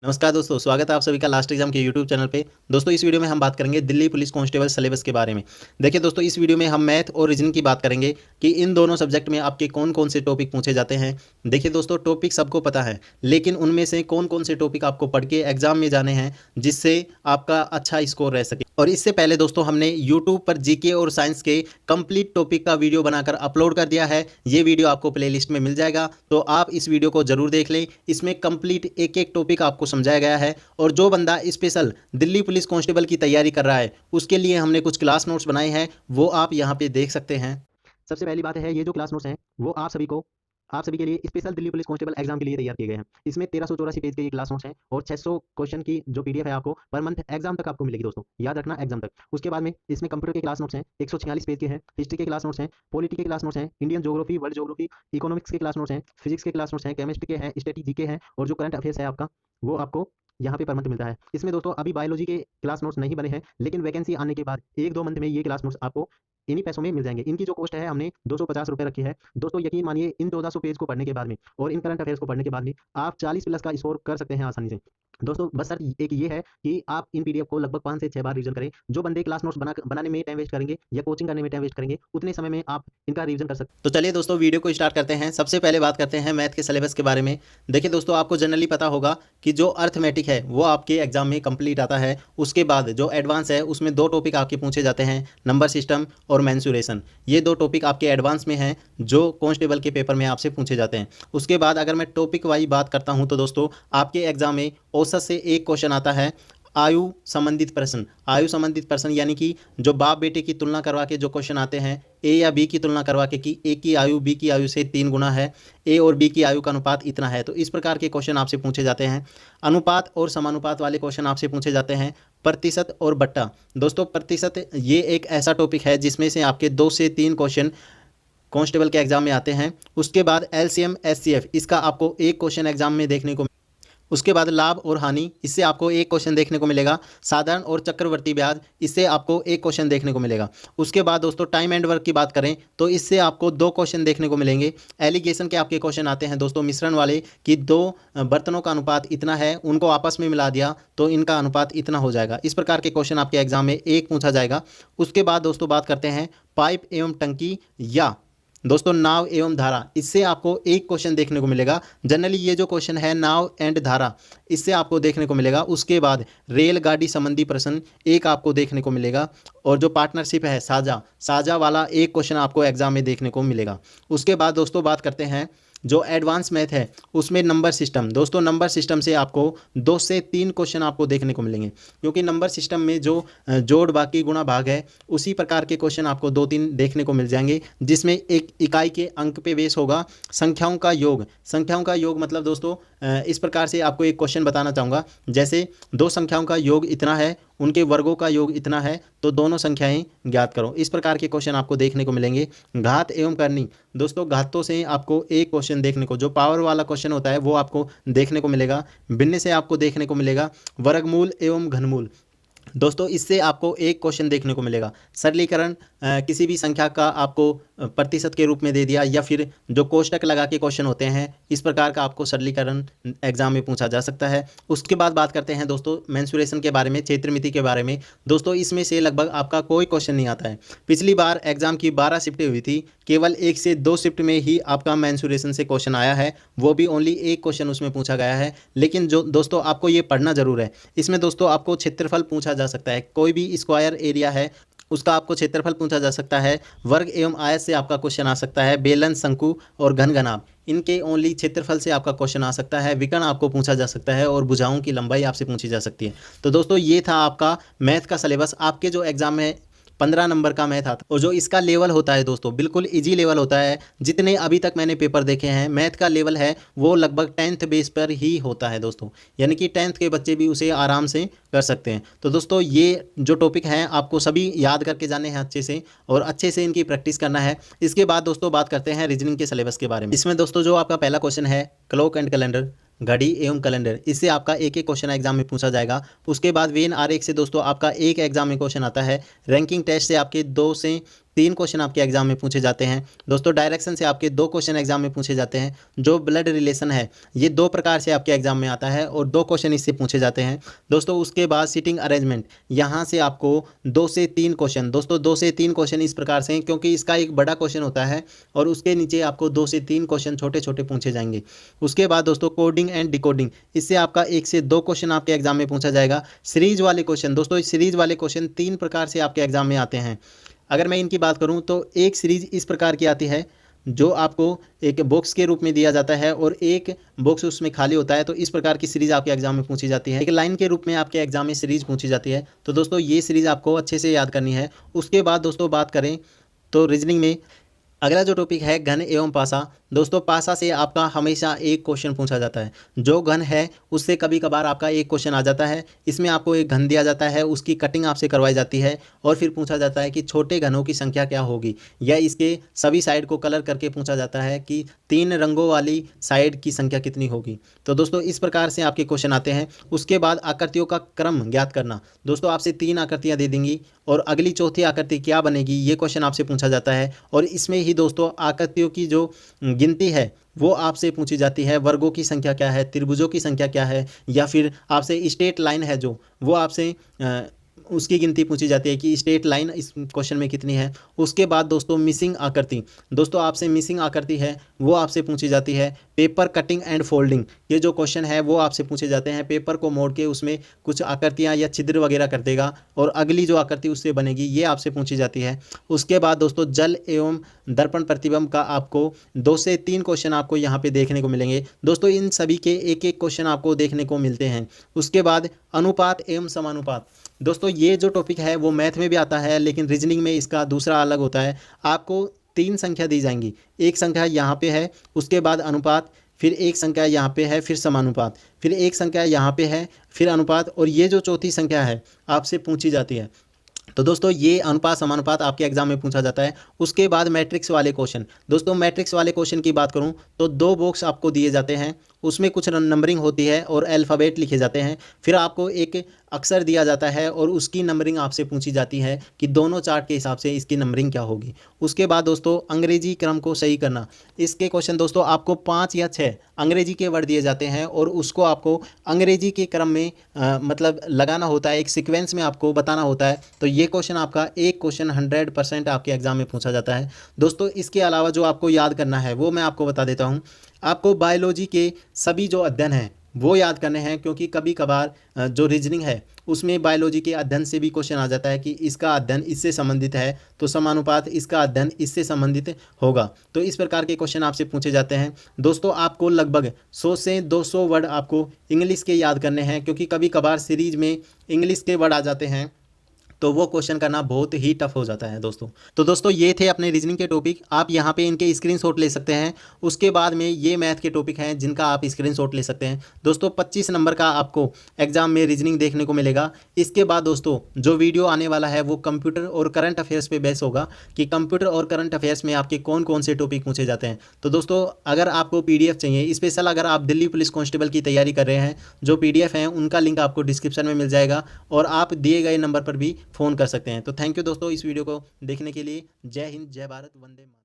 नमस्कार दोस्तों, स्वागत है आप सभी का लास्ट एग्जाम के यूट्यूब चैनल पे। दोस्तों इस वीडियो में हम बात करेंगे दिल्ली पुलिस कांस्टेबल सिलेबस के बारे में। देखिए दोस्तों, इस वीडियो में हम मैथ और रीजनिंग की बात करेंगे कि इन दोनों सब्जेक्ट में आपके कौन कौन से टॉपिक पूछे जाते हैं। देखिए दोस्तों, टॉपिक सबको पता है, लेकिन उनमें से कौन कौन से टॉपिक आपको पढ़ के एग्जाम में जाने हैं जिससे आपका अच्छा स्कोर रह सके। और इससे पहले दोस्तों हमने यूट्यूब पर जीके और साइंस के कंप्लीट टॉपिक का वीडियो बनाकर अपलोड कर दिया है। ये वीडियो आपको प्लेलिस्ट में मिल जाएगा, तो आप इस वीडियो को जरूर देख लें। इसमें कंप्लीट एक एक टॉपिक आपको समझाया गया है। और जो बंदा स्पेशल दिल्ली पुलिस कांस्टेबल की तैयारी कर रहा है उसके लिए हमने कुछ क्लास नोट्स बनाए हैं, वो आप यहाँ पे देख सकते हैं। सबसे पहली बात है, ये जो क्लास नोट्स हैं वो आप सभी के लिए special Delhi police constable exam के लिए तैयार किए गए हैं। इसमें 1384 पेज के ये क्लास नोट्स हैं और 600 क्वेश्चन की जो पीडीएफ है आपको पर मंथ एग्जाम तक आपको मिलेगी दोस्तों, याद रखना एग्जाम तक। उसके बाद में इसमें कंप्यूटर के क्लास नोट्स हैं, 146 पेज के हैं। हिस्ट्री के क्लास नोट्स हैं, पॉलिटी के क्लास नोट्स हैं, Indian geography, world geography, economics के क्लास नोट्स हैं, फिजिक्स के क्लास नोट्स हैं, केमिस्ट्री के हैं, स्टैटिक जीके हैं और जो करंट अफेयर्स है आपका वो आपको यहाँ पे पर मंथ मिलता है। इसमें दोस्तों अभी बायोलॉजी के क्लास नोट्स नहीं बने हैं, लेकिन वैकेंसी आने के बाद 1-2 मंथ में ये क्लास नोट्स आपको इन्हीं पैसों में मिल जाएंगे। इनकी जो कॉस्ट है हमने 250 रुपये रखी है दोस्तों। यकीन मानिए, इन 1400 पेज को पढ़ने के बाद में और इन करंट अफेयर्स को पढ़ने के बाद में आप 40 प्लस का स्कोर कर सकते हैं आसानी से दोस्तों। बस सर एक ये है कि आप इन पीडीएफ को लगभग 5 से 6 बार रिवीजन करें। जो बंदे क्लास नोट्स बनाने में टाइम वेस्ट करेंगे या कोचिंग करने में टाइम वेस्ट करेंगे, उतने समय में आप इनका रिवीजन कर सकते हैं। तो चलिए दोस्तों, वीडियो को स्टार्ट करते हैं। सबसे पहले बात करते हैं मैथ के सिलेबस के बारे में। देखिए दोस्तों, आपको जनरली पता होगा कि जो अर्थमेटिक है वो आपके एग्जाम में कंप्लीट आता है। उसके बाद जो एडवांस है उसमें 2 टॉपिक आपके पूछे जाते हैं, नंबर सिस्टम और मेंसुरेशन। ये 2 टॉपिक आपके एडवांस में हैं जो कांस्टेबल के पेपर में आपसे पूछे जाते हैं। उसके बाद अगर मैं टॉपिक वाइज बात करता हूं तो दोस्तों आपके एग्जाम में औसत से एक क्वेश्चन आता है आयु संबंधित प्रश्न। आयु संबंधित प्रश्न यानी कि जो बाप बेटे की तुलना करवा के जो क्वेश्चन आते हैं, ए या बी की तुलना करवा के कि ए की आयु बी की आयु से 3 गुना है, ए और बी की आयु का अनुपात इतना है, तो इस प्रकार के क्वेश्चन आपसे पूछे जाते हैं। अनुपात और समानुपात वाले क्वेश्चन आपसे पूछे जाते हैं। प्रतिशत और बट्टा दोस्तों, प्रतिशत ये एक ऐसा टॉपिक है जिसमें से आपके 2 से 3 क्वेश्चन कांस्टेबल के एग्जाम में आते हैं। उसके बाद एलसीएम एचसीएफ, इसका आपको एक क्वेश्चन एग्जाम में देखने को। उसके बाद लाभ और हानि, इससे आपको एक क्वेश्चन देखने को मिलेगा। साधारण और चक्रवर्ती ब्याज, इससे आपको एक क्वेश्चन देखने को मिलेगा। उसके बाद दोस्तों टाइम एंड वर्क की बात करें तो इससे आपको 2 क्वेश्चन देखने को मिलेंगे। एलिगेशन के आपके क्वेश्चन आते हैं दोस्तों मिश्रण वाले कि 2 बर्तनों का अनुपात इतना है, उनको आपस में मिला दिया तो इनका अनुपात इतना हो जाएगा। इस प्रकार के क्वेश्चन आपके एग्जाम में एक पूछा जाएगा। उसके बाद दोस्तों बात करते हैं पाइप एवं टंकी या दोस्तों नाव एवं धारा, इससे आपको एक क्वेश्चन देखने को मिलेगा। जनरली ये जो क्वेश्चन है नाव एंड धारा, इससे आपको देखने को मिलेगा। उसके बाद रेलगाड़ी संबंधी प्रश्न एक आपको देखने को मिलेगा। और जो पार्टनरशिप है साझा वाला एक क्वेश्चन आपको एग्जाम में देखने को मिलेगा। उसके बाद दोस्तों बात करते हैं जो एडवांस मैथ है उसमें नंबर सिस्टम। दोस्तों नंबर सिस्टम से आपको 2 से 3 क्वेश्चन आपको देखने को मिलेंगे, क्योंकि नंबर सिस्टम में जो जोड़ बाकी गुणा भाग है उसी प्रकार के क्वेश्चन आपको 2-3 देखने को मिल जाएंगे, जिसमें एक इकाई के अंक पे बेस होगा। संख्याओं का योग मतलब दोस्तों इस प्रकार से आपको एक क्वेश्चन बताना चाहूँगा। जैसे 2 संख्याओं का योग इतना है, उनके वर्गों का योग इतना है, तो दोनों संख्याएं ज्ञात करो। इस प्रकार के क्वेश्चन आपको देखने को मिलेंगे। घात एवं करनी, दोस्तों घातों से आपको एक क्वेश्चन देखने को, जो पावर वाला क्वेश्चन होता है वो आपको देखने को मिलेगा। भिन्न से आपको देखने को मिलेगा। वर्गमूल एवं घनमूल, दोस्तों इससे आपको एक क्वेश्चन देखने को मिलेगा। सरलीकरण, किसी भी संख्या का आपको प्रतिशत के रूप में दे दिया, या फिर जो कोष्टक लगा के क्वेश्चन होते हैं, इस प्रकार का आपको सरलीकरण एग्जाम में पूछा जा सकता है। उसके बाद बात करते हैं दोस्तों मेंसुरेशन के बारे में, क्षेत्रमिति के बारे में। दोस्तों इसमें से लगभग आपका कोई क्वेश्चन नहीं आता है। पिछली बार एग्जाम की 12 शिफ्टें हुई थी, केवल 1 से 2 शिफ्ट में ही आपका मेंसुरेशन से क्वेश्चन आया है, वो भी ओनली एक क्वेश्चन उसमें पूछा गया है। लेकिन जो दोस्तों आपको ये पढ़ना जरूर है। इसमें दोस्तों आपको क्षेत्रफल पूछा जा सकता है, कोई भी स्क्वायर एरिया है उसका आपको क्षेत्रफल पूछा जा सकता है। वर्ग एवं आयत से आपका क्वेश्चन आ सकता है। बेलन, शंकु और घन घनाभ, इनके ओनली क्षेत्रफल से आपका क्वेश्चन आ सकता है। विकर्ण आपको पूछा जा सकता है और भुजाओं की लंबाई आपसे पूछी जा सकती है। तो दोस्तों ये था आपका मैथ का सिलेबस। आपके जो एग्जाम में 15 नंबर का मैथ आता है, और जो इसका लेवल होता है दोस्तों बिल्कुल इजी लेवल होता है। जितने अभी तक मैंने पेपर देखे हैं, मैथ का लेवल है वो लगभग 10th बेस पर ही होता है दोस्तों, यानी कि 10th के बच्चे भी उसे आराम से कर सकते हैं। तो दोस्तों ये जो टॉपिक हैं आपको सभी याद करके जाने हैं अच्छे से, और अच्छे से इनकी प्रैक्टिस करना है। इसके बाद दोस्तों बात करते हैं रीजनिंग के सिलेबस के बारे में। इसमें दोस्तों जो आपका पहला क्वेश्चन है क्लॉक एंड कैलेंडर, घड़ी एवं कैलेंडर, इससे आपका एक एक क्वेश्चन एग्जाम में पूछा जाएगा। उसके बाद वेन आरेख से दोस्तों आपका एक एग्जाम में क्वेश्चन आता है। रैंकिंग टेस्ट से आपके 2 से 3 क्वेश्चन आपके एग्जाम में पूछे जाते हैं। दोस्तों डायरेक्शन से आपके 2 क्वेश्चन एग्जाम में पूछे जाते हैं। जो ब्लड रिलेशन है ये 2 प्रकार से आपके एग्जाम में आता है और 2 क्वेश्चन इससे पूछे जाते हैं। दोस्तों उसके बाद सीटिंग अरेंजमेंट, यहाँ से आपको 2 से 3 क्वेश्चन, दोस्तों 2 से 3 क्वेश्चन इस प्रकार से हैं क्योंकि इसका एक बड़ा क्वेश्चन होता है और उसके नीचे आपको 2 से 3 क्वेश्चन छोटे छोटे पूछे जाएंगे। उसके बाद दोस्तों कोडिंग एंड डिकोडिंग, इससे आपका 1 से 2 क्वेश्चन आपके एग्जाम में पूछा जाएगा। सीरीज वाले क्वेश्चन, दोस्तों सीरीज वाले क्वेश्चन 3 प्रकार से आपके एग्जाम में आते हैं। अगर मैं इनकी बात करूं तो एक सीरीज इस प्रकार की आती है जो आपको एक बॉक्स के रूप में दिया जाता है और एक बॉक्स उसमें खाली होता है, तो इस प्रकार की सीरीज आपके एग्जाम में पूछी जाती है। एक लाइन के रूप में आपके एग्जाम में सीरीज पूछी जाती है। तो दोस्तों ये सीरीज आपको अच्छे से याद करनी है। उसके बाद दोस्तों बात करें तो रीजनिंग में अगला जो टॉपिक है घन एवं पासा। दोस्तों पासा से आपका हमेशा एक क्वेश्चन पूछा जाता है। जो घन है उससे कभी कभार आपका एक क्वेश्चन आ जाता है। इसमें आपको एक घन दिया जाता है, उसकी कटिंग आपसे करवाई जाती है और फिर पूछा जाता है कि छोटे घनों की संख्या क्या होगी, या इसके सभी साइड को कलर करके पूछा जाता है कि 3 रंगों वाली साइड की संख्या कितनी होगी। तो दोस्तों इस प्रकार से आपके क्वेश्चन आते हैं। उसके बाद आकृतियों का क्रम ज्ञात करना। दोस्तों आपसे 3 आकृतियाँ दे देंगी और अगली चौथी आकृति क्या बनेगी ये क्वेश्चन आपसे पूछा जाता है। और इसमें ही दोस्तों आकृतियों की जो गिनती है वो आपसे पूछी जाती है। वर्गों की संख्या क्या है, त्रिभुजों की संख्या क्या है, या फिर आपसे स्ट्रेट लाइन है जो वो आपसे उसकी गिनती पूछी जाती है कि स्ट्रेट लाइन इस क्वेश्चन में कितनी है। उसके बाद दोस्तों मिसिंग आकृति, दोस्तों आपसे मिसिंग आकृति है वो आपसे पूछी जाती है। पेपर कटिंग एंड फोल्डिंग, ये जो क्वेश्चन है वो आपसे पूछे जाते हैं। पेपर को मोड़ के उसमें कुछ आकृतियाँ या छिद्र वगैरह कर देगा और अगली जो आकृति उससे बनेगी ये आपसे पूछी जाती है। उसके बाद दोस्तों जल एवं दर्पण प्रतिबिंब का आपको 2 से 3 क्वेश्चन आपको यहाँ पे देखने को मिलेंगे। दोस्तों इन सभी के एक एक क्वेश्चन आपको देखने को मिलते हैं। उसके बाद अनुपात एवं समानुपात, दोस्तों ये जो टॉपिक है वो मैथ में भी आता है लेकिन रीजनिंग में इसका दूसरा अलग होता है। आपको 3 संख्या दी जाएंगी। एक संख्या यहाँ पे है, उसके बाद अनुपात, फिर एक संख्या यहाँ पे है, फिर समानुपात, फिर एक संख्या यहाँ पे है, फिर अनुपात, और ये जो चौथी संख्या है आपसे पूछी जाती है। तो दोस्तों ये अनुपात समानुपात आपके एग्जाम में पूछा जाता है। उसके बाद मैट्रिक्स वाले क्वेश्चन, दोस्तों मैट्रिक्स वाले क्वेश्चन की बात करूं तो 2 बॉक्स आपको दिए जाते हैं, उसमें कुछ नंबरिंग होती है और अल्फ़ाबेट लिखे जाते हैं। फिर आपको एक अक्षर दिया जाता है और उसकी नंबरिंग आपसे पूछी जाती है कि दोनों चार्ट के हिसाब से इसकी नंबरिंग क्या होगी। उसके बाद दोस्तों अंग्रेजी क्रम को सही करना, इसके क्वेश्चन दोस्तों आपको 5 या 6 अंग्रेजी के वर्ड दिए जाते हैं और उसको आपको अंग्रेजी के क्रम में मतलब लगाना होता है, एक सीक्वेंस में आपको बताना होता है। तो ये क्वेश्चन आपका एक क्वेश्चन 100% आपके एग्जाम में पूछा जाता है। दोस्तों इसके अलावा जो आपको याद करना है वो मैं आपको बता देता हूँ। आपको बायोलॉजी के सभी जो अध्ययन हैं वो याद करने हैं, क्योंकि कभी कभार जो रीजनिंग है उसमें बायोलॉजी के अध्ययन से भी क्वेश्चन आ जाता है कि इसका अध्ययन इससे संबंधित है, तो समानुपात इसका अध्ययन इससे संबंधित होगा। तो इस प्रकार के क्वेश्चन आपसे पूछे जाते हैं। दोस्तों आपको लगभग 100 से 200 वर्ड आपको इंग्लिश के याद करने हैं, क्योंकि कभी कभार सीरीज में इंग्लिश के वर्ड आ जाते हैं तो वो क्वेश्चन करना बहुत ही टफ हो जाता है दोस्तों। तो दोस्तों ये थे अपने रीजनिंग के टॉपिक, आप यहाँ पे इनके स्क्रीनशॉट ले सकते हैं। उसके बाद में ये मैथ के टॉपिक हैं जिनका आप स्क्रीनशॉट ले सकते हैं। दोस्तों 25 नंबर का आपको एग्जाम में रीजनिंग देखने को मिलेगा। इसके बाद दोस्तों जो वीडियो आने वाला है वो कंप्यूटर और करंट अफेयर्स पे बेस होगा कि कंप्यूटर और करंट अफेयर्स में आपके कौन कौन से टॉपिक पूछे जाते हैं। तो दोस्तों अगर आपको PDF चाहिए स्पेशल, अगर आप दिल्ली पुलिस कांस्टेबल की तैयारी कर रहे हैं, जो PDF हैं उनका लिंक आपको डिस्क्रिप्शन में मिल जाएगा और आप दिए गए नंबर पर भी फ़ोन कर सकते हैं। तो थैंक यू दोस्तों इस वीडियो को देखने के लिए। जय हिंद, जय भारत, वंदे मातरम।